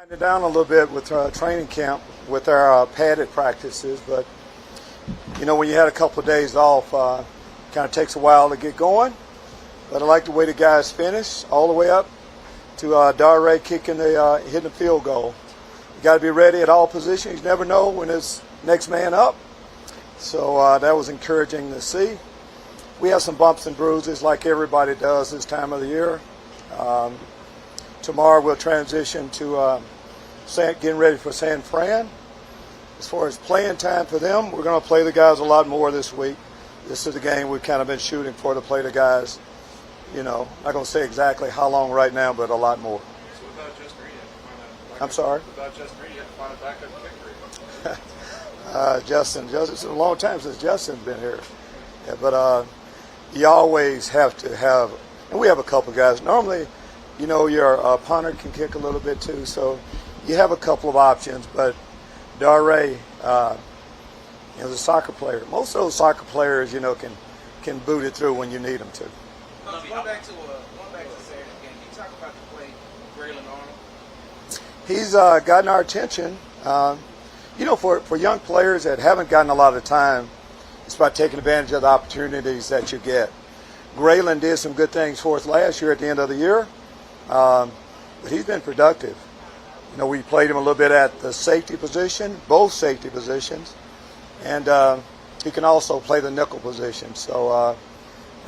It down a little bit with training camp with our padded practices, but when you had a couple of days off, kind of takes a while to get going. But I like the way the guys finish all the way up to Dare hitting the field goal. You got to be ready at all positions. You never know when it's next man up. So that was encouraging to see. We have some bumps and bruises like everybody does this time of the year. Tomorrow we'll transition to getting ready for San Fran. As far as playing time for them, we're going to play the guys a lot more this week. This is the game we've kind of been shooting for, to play the guys, not going to say exactly how long right now, but a lot more. So without Justin Reed, you have to find a I'm sorry? Without Justin Reed, you have to find a backup kicker. Justin, it's a long time since Justin's been here. Yeah, but you always have to have, and we have a couple guys. Normally, your punter can kick a little bit too, so you have a couple of options. But Dare is a soccer player. Most of those soccer players, can boot it through when you need them to. Going back to Saturday's game, can you talk about the play of Braylon Arnold? He's gotten our attention. For young players that haven't gotten a lot of time, it's about taking advantage of the opportunities that you get. Braylon did some good things for us last year at the end of the year, but he's been productive. We played him a little bit at the safety position, both safety positions, and he can also play the nickel position. So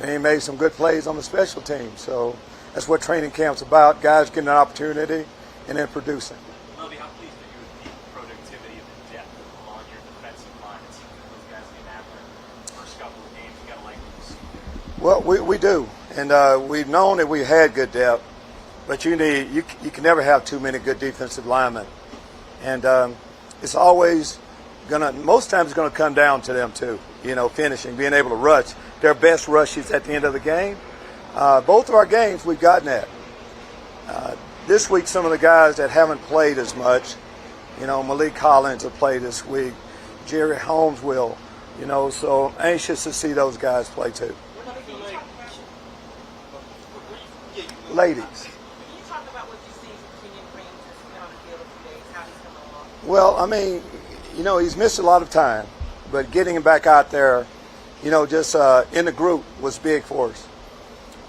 and he made some good plays on the special team. So that's what training camp's about, guys getting an opportunity and then producing. Lovie, how pleased are you with the productivity of the depth along your defensive line? It seems that those guys get after the first couple of games. You got to like what you see there. Well, we do, and we've known that we had good depth, but you can never have too many good defensive linemen, and it's always most times it's gonna come down to them too. Finishing, being able to rush. Their best rushes at the end of the game. Both of our games we've gotten that. This week, some of the guys that haven't played as much, Malik Collins will play this week. Jerry Holmes will, so anxious to see those guys play too. Ladies. Can you talk about what you see from Kenyon Green since he's been on the field a few days, how he's coming along? Well, he's missed a lot of time, but getting him back out there, just in the group was big for us.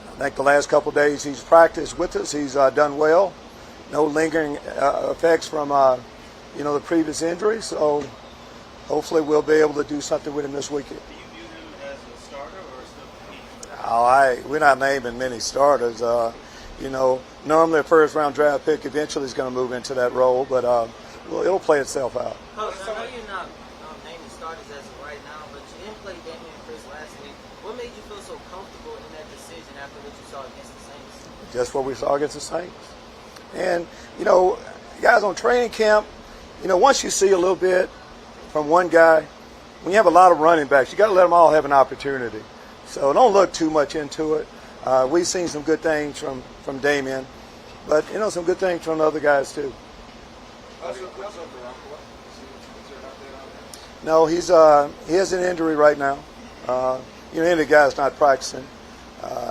I think the last couple of days he's practiced with us. He's done well. No lingering effects from, the previous injury. So hopefully we'll be able to do something with him this weekend. Do you view him as a starter or still competing? We're not naming many starters. Normally a first-round draft pick eventually is going to move into that role, but it'll play itself out. Coach, I know you're not naming starters as of right now, but you didn't play Damian Chris last week. What made you feel so comfortable in that decision after what you saw against the Saints? Just what we saw against the Saints. And, guys on training camp, once you see a little bit from one guy, when you have a lot of running backs, you got to let them all have an opportunity. So don't look too much into it. We've seen some good things from Damian, but, some good things from the other guys too. No, he has an injury right now. Any guy's not practicing.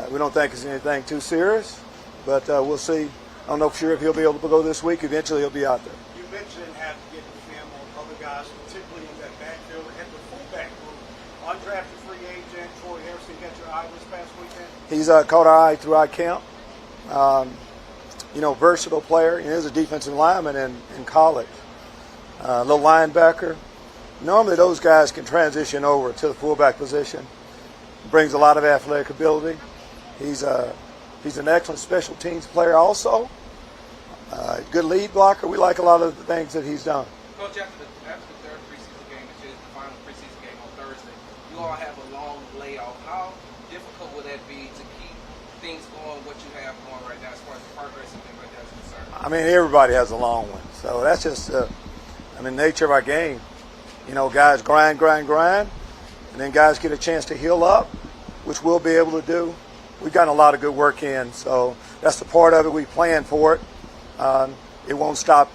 We don't think it's anything too serious, but we'll see. I don't know for sure if he'll be able to go this week. Eventually, he'll be out there. You mentioned having to get the film on other guys, particularly in that backfield and the fullback group. Undrafted free agent Troy Harrison got your eye this past weekend. He's caught our eye throughout camp. Versatile player. He was a defensive lineman in college. Little linebacker. Normally those guys can transition over to the fullback position. Brings a lot of athletic ability. He's an excellent special teams player also. Good lead blocker. We like a lot of the things that he's done. Coach, after the third preseason game, which is the final preseason game on Thursday, you all have a long layoff. How difficult would that be to keep things going, what you have going right now as far as progress and things like that is concerned? Everybody has a long one. So that's just nature of our game. Guys grind, and then guys get a chance to heal up, which we'll be able to do. We've gotten a lot of good work in, so that's the part of it. We plan for it. It won't stop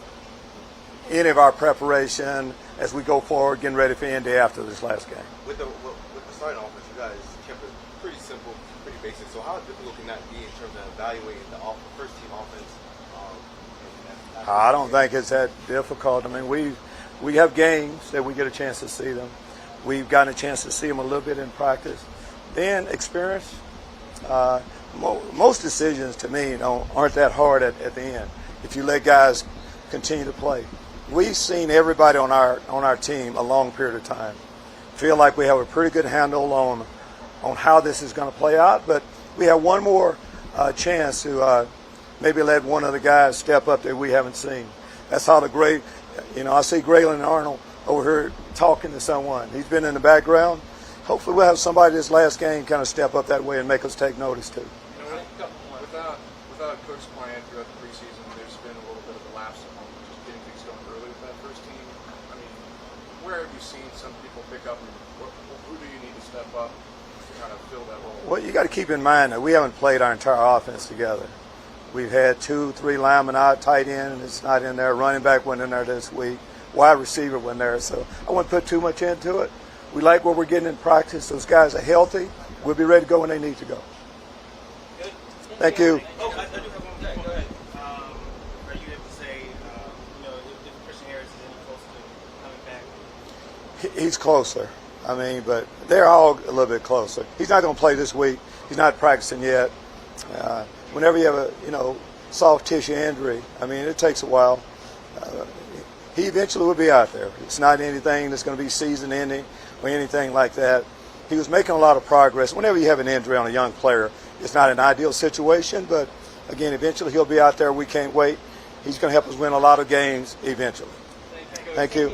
any of our preparation as we go forward, getting ready for Indy after this last game. With the starting offense, you guys kept it pretty simple, pretty basic. So how difficult can that be in terms of evaluating the first team offense I don't think it's that difficult. I mean, we have games that we get a chance to see them. We've gotten a chance to see them a little bit in practice. Then experience. Most decisions to me aren't that hard at the end if you let guys continue to play. We've seen everybody on our team a long period of time. Feel like we have a pretty good handle on how this is going to play out, but we have one more chance to maybe let one of the guys step up that we haven't seen. That's how I see Graylin Arnold over here talking to someone. He's been in the background. Hopefully we'll have somebody this last game kind of step up that way and make us take notice too. Without a coach playing throughout the preseason, there's been a little bit of a lapse on just getting things going early with that first team. I mean, where have you seen some people pick up, and who do you need to step up to kind of fill that role? Well, you got to keep in mind that we haven't played our entire offense together. We've had 2-3 linemen out, tight end, and it's not in there. Running back wasn't in there this week. Wide receiver wasn't there. So I wouldn't put too much into it. We like what we're getting in practice. Those guys are healthy. We'll be ready to go when they need to go. Good. Thank you. Oh, I do have one more. Go ahead. Are you able to say, if Christian Harris is any closer to coming back? He's closer. I mean, but they're all a little bit closer. He's not going to play this week. He's not practicing yet. Whenever you have a soft tissue injury, I mean, it takes a while. He eventually will be out there. It's not anything that's going to be season-ending or anything like that. He was making a lot of progress. Whenever you have an injury on a young player, it's not an ideal situation, but again, eventually he'll be out there. We can't wait. He's going to help us win a lot of games eventually. Thank you.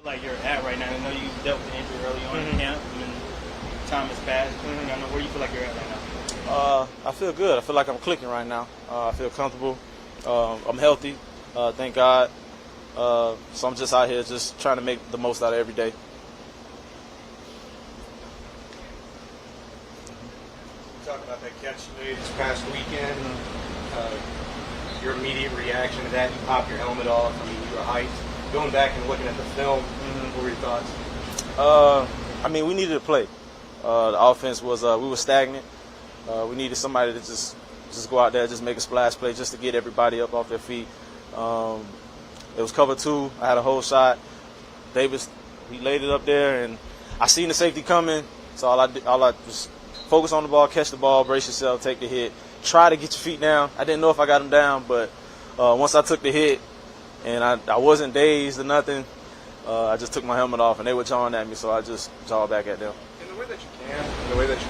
Like you're at right now. I know you dealt with the injury early on in camp, and time has passed. I know where you feel like you're at right now. I feel good. I feel like I'm clicking right now. I feel comfortable. I'm healthy. Thank God. So I'm just out here just trying to make the most out of every day. Talk about that catch you made this past weekend. Your immediate reaction to that, you popped your helmet off. I mean, you were hyped. Going back and looking at the film, what were your thoughts? I mean, we needed to play. The offense was we were stagnant. We needed somebody to just go out there, just make a splash play, just to get everybody up off their feet. It was cover 2. I had a whole shot. Davis, he laid it up there, and I seen the safety coming. So all I just focus on the ball, catch the ball, brace yourself, take the hit, try to get your feet down. I didn't know if I got them down, but once I took the hit, and I wasn't dazed or nothing. I just took my helmet off, and they were jawing at me, so I just jawed back at them. In the way that you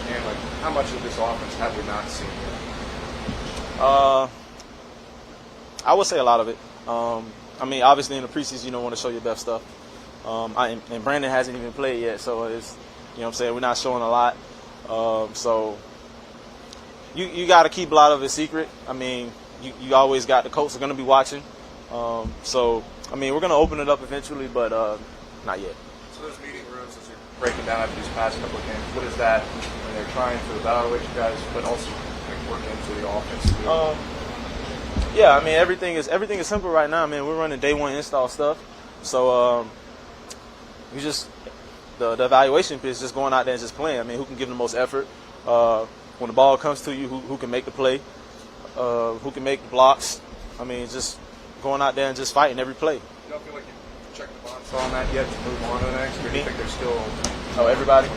can, like, how much of this offense have we not seen yet? I would say a lot of it. I mean, obviously in the preseason, you don't want to show your best stuff. And Brandon hasn't even played yet, so it's, you know what I'm saying, we're not showing a lot. So you got to keep a lot of it secret. I mean, you always got the coaches are going to be watching. So, I mean, we're going to open it up eventually, but not yet. So those meeting rooms, as you're breaking down after these past couple of games, what is that when they're trying to evaluate you guys, but also work into the offense? Yeah, I mean, everything is simple right now. I mean, we're running day one install stuff. So we just the evaluation is just going out there and just playing. I mean, who can give the most effort? When the ball comes to you, who can make the play? Who can make the blocks? I mean, just going out there and just fighting every play. You don't feel like you checked the box on that yet to move on to the next? Or do you think they're still... Oh, everybody?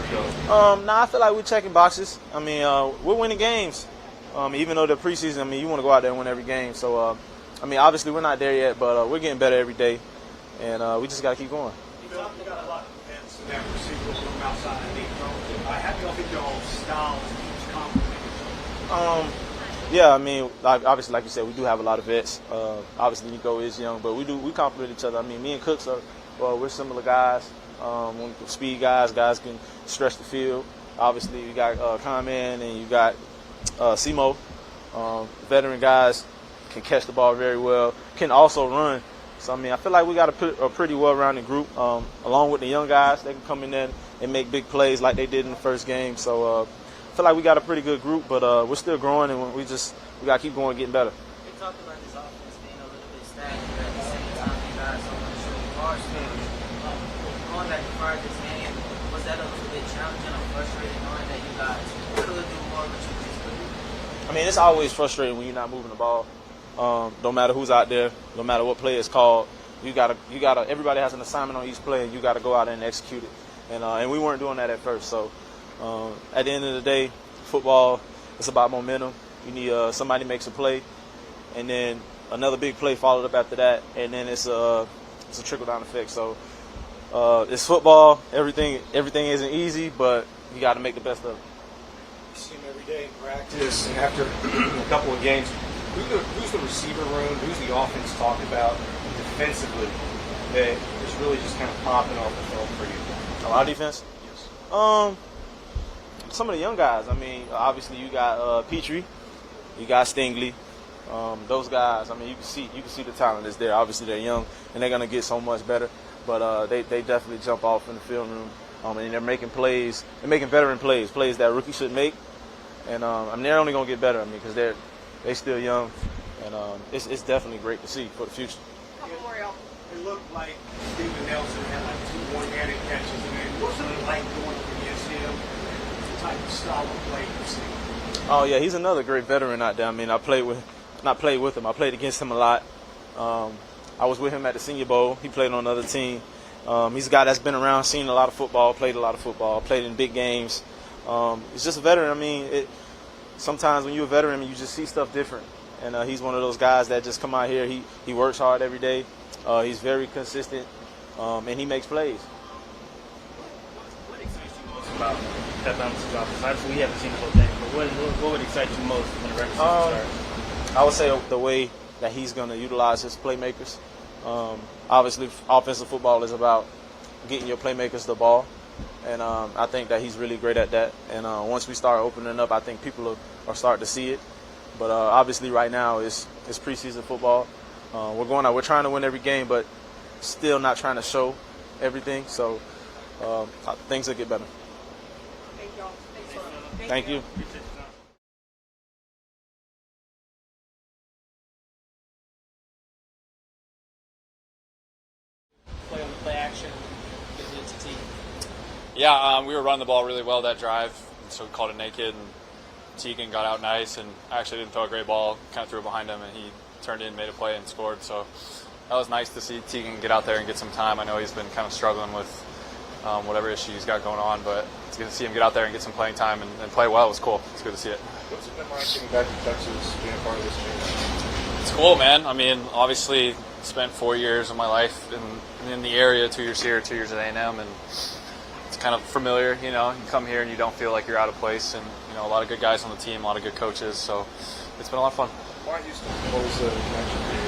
Nah, I feel like we're checking boxes. I mean, we're winning games. Even though the preseason, I mean, you want to go out there and win every game. So, I mean, obviously we're not there yet, but we're getting better every day. And we just got to keep going. You got a lot of events in that receiver room outside of the game. How do y'all think y'all styles each complement? Yeah, I mean, obviously, like you said, we do have a lot of vets. Obviously, Nico is young, but we complement each other. I mean, me and Cooks we're similar guys. Speed guys can stretch the field. Obviously, you got Common and you got Simo. Veteran guys can catch the ball very well, can also run. So, I mean, I feel like we got a pretty well-rounded group, along with the young guys. They can come in there and make big plays like they did in the first game. So, I feel like we got a pretty good group, but we're still growing, and we got to keep going, getting better. In talked about this offense being a little bit stagnant, but at the same time, you guys don't want to show you are. Going back to prior to this game, was that a little bit challenging or frustrating knowing that you guys could do more, but you just couldn't? I mean, it's always frustrating when you're not moving the ball. No matter who's out there, no matter what play is called, you gotta. Everybody has an assignment on each play, and you gotta go out there and execute it. And we weren't doing that at first. So at the end of the day, football, it's about momentum. You need somebody makes a play, and then another big play followed up after that, and then it's a trickle down effect. So it's football. Everything isn't easy, but you got to make the best of it. You see him every day in practice, and after a couple of games, who's the receiver room? Who's the offense talked about defensively that is really just kind of popping off the film for you? Our defense? Yes. Some of the young guys. I mean, obviously you got Petrie, you got Stingley. Those guys. I mean, you can see the talent is there. Obviously they're young and they're gonna get so much better. But they definitely jump off in the film room. And they're making plays. They're making veteran plays that rookies should make. And they're only gonna get better. I mean, because they're still young, and it's definitely great to see for the future. It looked like Steven Nelson had like 2 one-handed catches, and then what's it like going up against him? The type of style of play you see. Oh yeah, he's another great veteran out there. I mean, I played with him. I played against him a lot. I was with him at the Senior Bowl. He played on another team. He's a guy that's been around, seen a lot of football, played a lot of football, played in big games. He's just a veteran. I mean, sometimes when you're a veteran, you just see stuff different. And he's one of those guys that just come out here. He works hard every day. He's very consistent, and he makes plays. What excites you most about Pep Ellis's offense? Obviously, we haven't seen the whole thing, but what would excite you most when the regular season starts? I would say the way that he's going to utilize his playmakers. Obviously, offensive football is about getting your playmakers the ball, and I think that he's really great at that. And once we start opening up, I think people are starting to see it. But obviously, right now it's preseason football. We're trying to win every game, but still not trying to show everything. So things will get better. Thank y'all. Thank you. Play on the play action, get it into T. Yeah, we were running the ball really well that drive, so we called it naked, and Teagan got out nice, and actually didn't throw a great ball, kind of threw it behind him, and he turned in, made a play, and scored. So that was nice to see Teagan get out there and get some time. I know he's been kind of struggling with whatever issue he's got going on, but it's good to see him get out there and get some playing time and play well. It was cool. It's good to see it. What's it been like getting back to Texas, being a part of this team? It's cool, man. I mean, obviously spent 4 years of my life in the area, 2 years here, 2 years at A&M, and it's kind of familiar, you know. You come here and you don't feel like you're out of place, and, you know, a lot of good guys on the team, a lot of good coaches, so it's been a lot of fun. Why Houston? What was the connection for you?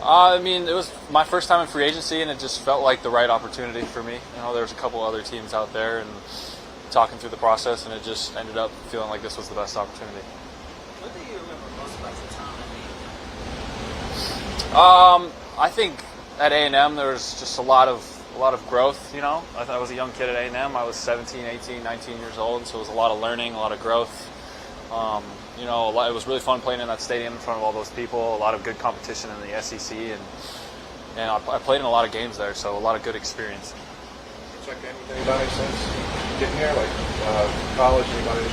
I mean, it was my first time in free agency, and it just felt like the right opportunity for me. You know, there was a couple other teams out there, and talking through the process, and it just ended up feeling like this was the best opportunity. What do you remember most about your time at A&M? I think at A&M there was just a lot of growth, you know. I was a young kid at A&M. I was 17, 18, 19 years old, so it was a lot of learning, a lot of growth. You know, it was really fun playing in that stadium in front of all those people, a lot of good competition in the SEC, and I played in a lot of games there, so a lot of good experience. Check anything about it since getting here, like college, anybody?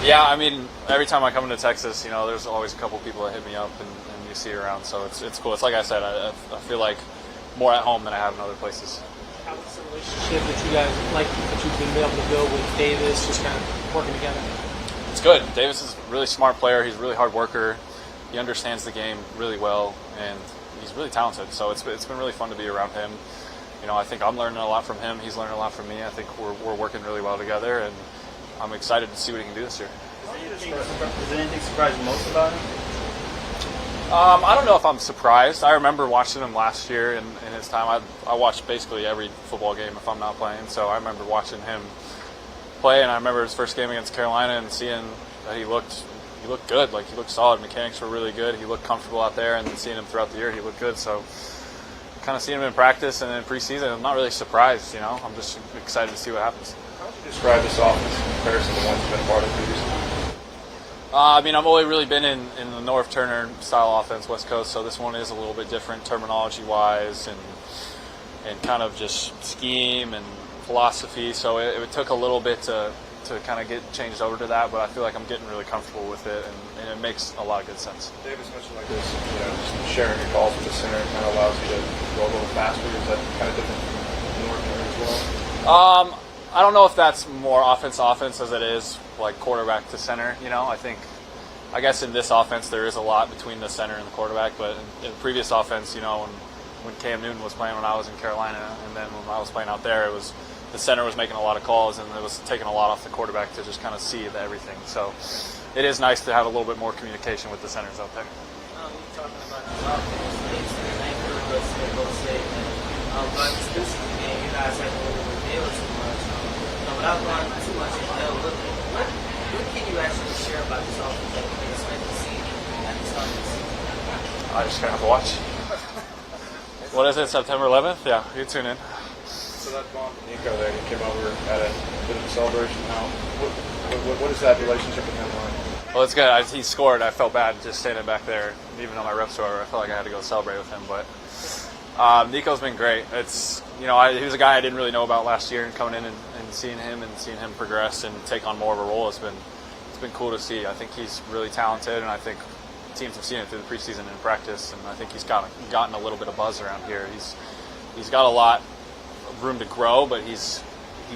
Yeah, I mean, every time I come into Texas, you know, there's always a couple people that hit me up and you see around, so it's cool. It's like I said, I feel like more at home than I have in other places. How was the relationship that you guys that you've been able to build with Davis, just kind of working together? It's good. Davis is a really smart player. He's a really hard worker. He understands the game really well, and he's really talented. So it's been really fun to be around him. You know, I think I'm learning a lot from him. He's learning a lot from me. I think we're working really well together, and I'm excited to see what he can do this year. Does anything surprise you most about him? I don't know if I'm surprised. I remember watching him last year in his time. I watched basically every football game if I'm not playing, so I remember watching him play, and I remember his first game against Carolina and seeing that he looked good. Like, he looked solid. Mechanics were really good. He looked comfortable out there, and then seeing him throughout the year, he looked good. So kind of seeing him in practice and in preseason, I'm not really surprised, you know. I'm just excited to see what happens. How would you describe this offense in comparison to the ones you've been a part of previously? I mean, I've only really been in the North Turner style offense, West Coast, so this one is a little bit different terminology-wise and kind of just scheme and philosophy. So it took a little bit to kind of get changed over to that, but I feel like I'm getting really comfortable with it, and it makes a lot of good sense. Davis mentioned like this, just sharing your calls with the center kind of allows you to go a little faster. Is that kind of different from North Turner as well? I don't know if that's more offense as it is like quarterback to center. I guess in this offense there is a lot between the center and the quarterback, but in the previous offense, when Cam Newton was playing when I was in Carolina, and then when I was playing out there, it was the center was making a lot of calls, and it was taking a lot off the quarterback to just kind of see everything. So it is nice to have a little bit more communication with the centers out there. We're talking about the offense, but this game, you guys have to reveal too much. Without going too much in depth, what can you actually share about this offense that we can expect to see at the start of the season? I just have to watch. What is it, September 11th? Yeah, you tune in. So that bomb from Nico there, he came over at a bit of a celebration. Now, what is that relationship with him like? Well, it's good. He scored. I felt bad just standing back there, even though my reps were over. I felt like I had to go celebrate with him. But Nico's been great. It's he was a guy I didn't really know about last year, and coming in and seeing him progress and take on more of a role has been cool to see. I think he's really talented, and I think teams have seen it through the preseason and practice, and I think he's gotten a little bit of buzz around here. He's got a lot of room to grow, but he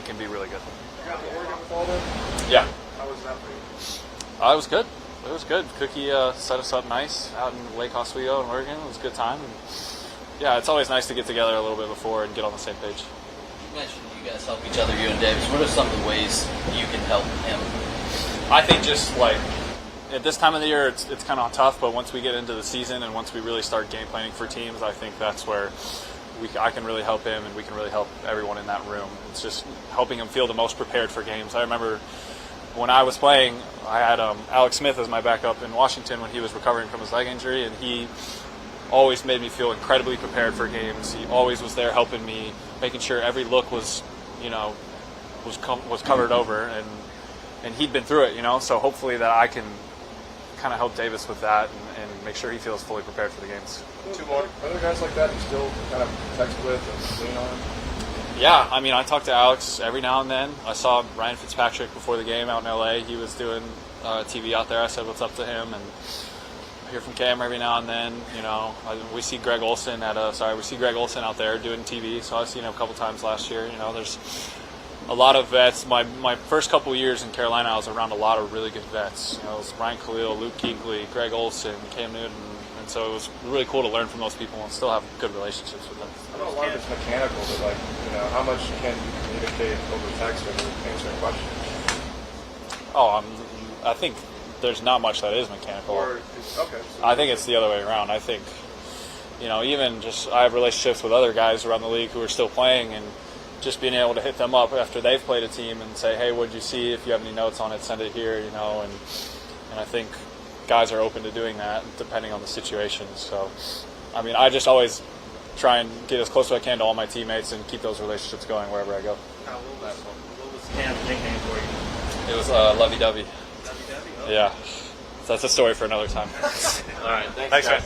can be really good. You got to Oregon with all that? Yeah. How was that for you? It was good. It was good. Cookie set us up nice out in Lake Oswego in Oregon. It was a good time. And yeah, it's always nice to get together a little bit before and get on the same page. You mentioned you guys help each other, you and Davis. What are some of the ways you can help him? I think just like at this time of the year, it's kind of tough. But once we get into the season and once we really start game planning for teams, I think that's where I can really help him, and we can really help everyone in that room. It's just helping him feel the most prepared for games. I remember when I was playing, I had Alex Smith as my backup in Washington when he was recovering from his leg injury, and he always made me feel incredibly prepared for games. He always was there helping me, making sure every look was covered over, and he'd been through it, so hopefully that I can kind of help Davis with that and make sure he feels fully prepared for the games. Two more other guys like that you still kind of text with and lean on? Yeah, I mean, I talk to Alex every now and then. I saw Ryan Fitzpatrick before the game out in LA. He was doing TV out there. I said what's up to him, and I hear from Cam every now and then. We see Greg Olson out there doing TV. So I've seen him a couple times last year. There's a lot of vets. My first couple years in Carolina, I was around a lot of really good vets. It was Ryan Khalil, Luke Kuechly, Greg Olson, Cam Newton. And so it was really cool to learn from those people and still have good relationships with them. I know a lot of it's mechanical, but how much can you communicate over text when you're answering questions? I think there's not much that is mechanical. Okay. So I think it's the other way around. I think, even just I have relationships with other guys around the league who are still playing, and just being able to hit them up after they've played a team and say, hey, what'd you see? If you have any notes on it, send it here, and I think guys are open to doing that depending on the situation. So, I mean, I just always try and get as close as I can to all my teammates and keep those relationships going wherever I go. What was Cam's nickname for you? It was Lovey Dovey. Lovey Dovey? Oh. Yeah. So that's a story for another time. All right. Thanks, guys.